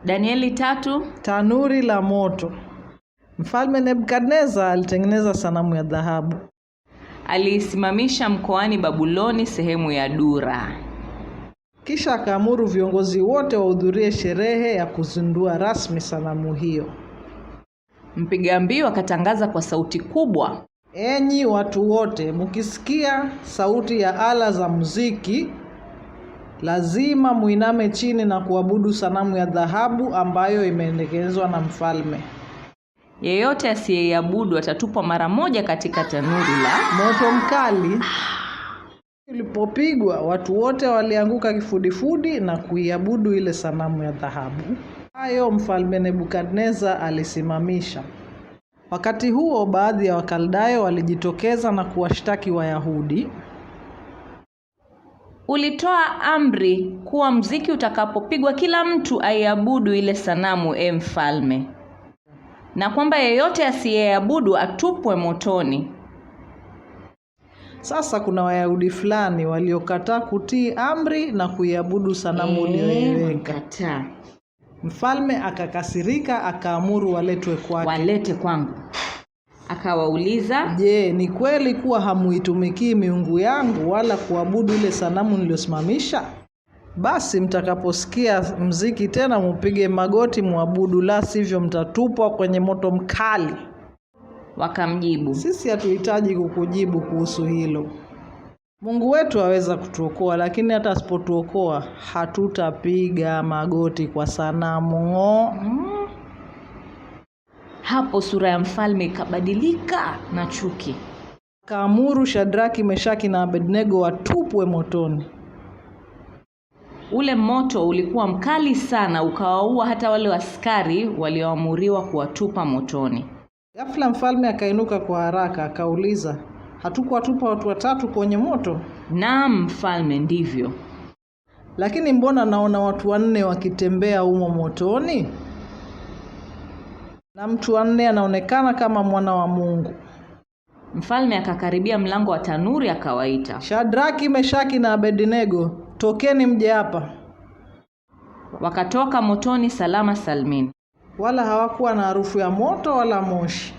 Danieli 3. Tanuri la moto. Mfalme Nebukadneza alitengeneza sanamu ya dhahabu. Aliisimamisha mkoani Babuloni sehemu ya Dura. Kisha akaamuru viongozi wote wahudhurie sherehe ya kuzindua rasmi sanamu hiyo. Mpiga mbiu akatangaza kwa sauti kubwa, enyi watu wote, mkisikia sauti ya ala za muziki, lazima muiname chini na kuabudu sanamu ya dhahabu ambayo imetengenezwa na mfalme. Yeyote asiyeiabudu atatupwa mara moja katika tanuri la moto mkali. Ilipopigwa, watu wote walianguka kifudifudi na kuiabudu ile sanamu ya dhahabu. Hayo mfalme Nebukadneza alisimamisha. Wakati huo baadhi ya Wakaldayo walijitokeza na kuwashtaki Wayahudi. Ulitoa amri kuwa mziki utakapopigwa kila mtu aiabudu ile sanamu, mfalme, na kwamba yeyote asiyeabudu atupwe motoni. Sasa kuna Wayahudi fulani waliokataa kutii amri na kuiabudu sanamu uliyoiweka. Mfalme akakasirika, akaamuru waletwe kwake. Walete kwangu. Akawauliza, je, ni kweli kuwa hamuitumikii miungu yangu wala kuabudu ile sanamu niliyosimamisha? Basi mtakaposikia mziki tena mupige magoti muabudu, la sivyo mtatupwa kwenye moto mkali. Wakamjibu, sisi hatuhitaji kukujibu kuhusu hilo. Mungu wetu aweza kutuokoa, lakini hata asipotuokoa hatutapiga magoti kwa sanamu. Hapo sura ya mfalme ikabadilika na chuki. Kaamuru Shadraki, Meshaki na Abednego watupwe motoni. Ule moto ulikuwa mkali sana, ukawaua hata wale askari walioamuriwa kuwatupa motoni. Ghafla mfalme akainuka kwa haraka, akauliza, hatukuwatupa watu watatu kwenye moto? Naam mfalme, ndivyo. Lakini mbona naona watu 4 wakitembea humo motoni? Na mtu wa 4 anaonekana kama mwana wa Mungu. Mfalme akakaribia mlango wa tanuri, akawaita, Shadraki, Meshaki na Abednego, tokeni mje hapa. Wakatoka motoni salama salmini, wala hawakuwa na harufu ya moto wala moshi.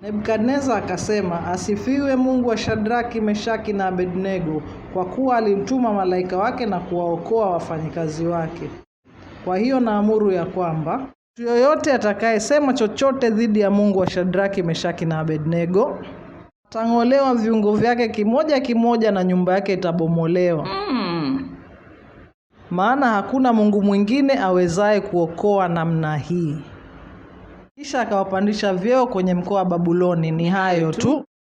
Nebukadneza akasema, asifiwe Mungu wa Shadraki, Meshaki na Abednego, kwa kuwa alimtuma malaika wake na kuwaokoa wafanyikazi wake. Kwa hiyo naamuru ya kwamba mtu yoyote atakayesema chochote dhidi ya Mungu wa Shadraki, Meshaki na Abednego atang'olewa viungo vyake kimoja kimoja na nyumba yake itabomolewa. Maana hakuna Mungu mwingine awezaye kuokoa namna hii. Kisha akawapandisha vyeo kwenye mkoa wa Babuloni. Ni hayo tu.